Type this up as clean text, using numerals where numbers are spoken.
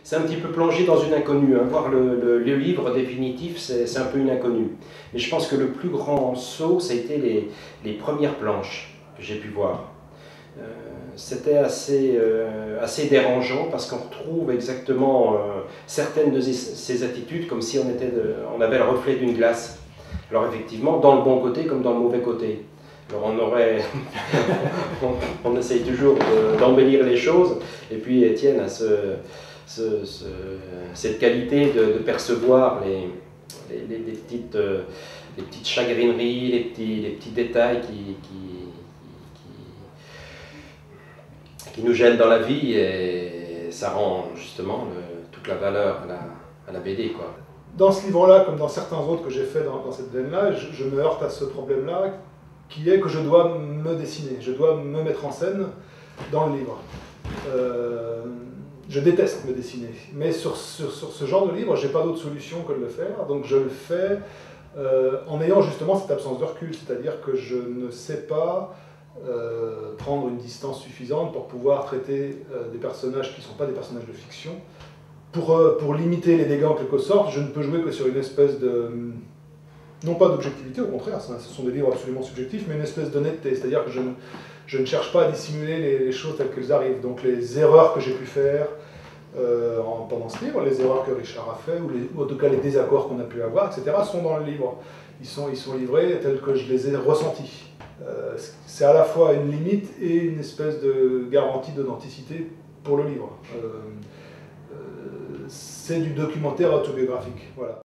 c'est un petit peu plongé dans une inconnue. Hein. Voir le livre définitif, c'est un peu une inconnue. Mais je pense que le plus grand saut, ça a été les premières planches que j'ai pu voir. C'était assez dérangeant parce qu'on retrouve exactement certaines de ces attitudes comme si on avait le reflet d'une glace. Alors effectivement, dans le bon côté comme dans le mauvais côté. Alors on essaye toujours d'embellir les choses, et puis Étienne a cette qualité de percevoir les petites chagrineries, les petits détails qui nous gênent dans la vie, et ça rend justement toute la valeur à la BD, quoi. Dans ce livre-là, comme dans certains autres que j'ai fait dans cette veine-là, je me heurte à ce problème-là, qui est que je dois me dessiner, je dois me mettre en scène dans le livre. Je déteste me dessiner, mais sur ce genre de livre, j'ai pas d'autre solution que de le faire, donc je le fais en ayant justement cette absence de recul, c'est-à-dire que je ne sais pas prendre une distance suffisante pour pouvoir traiter des personnages qui ne sont pas des personnages de fiction. Pour limiter les dégâts en quelque sorte, je ne peux jouer que sur une espèce de... non pas d'objectivité, au contraire, ce sont des livres absolument subjectifs, mais une espèce d'honnêteté, c'est-à-dire que je ne cherche pas à dissimuler les choses telles qu'elles arrivent. Donc les erreurs que j'ai pu faire pendant ce livre, les erreurs que Richard a fait, ou en tout cas les désaccords qu'on a pu avoir, etc., sont dans le livre. Ils sont livrés tels que je les ai ressentis. C'est à la fois une limite et une espèce de garantie d'authenticité pour le livre. C'est du documentaire autobiographique. Voilà.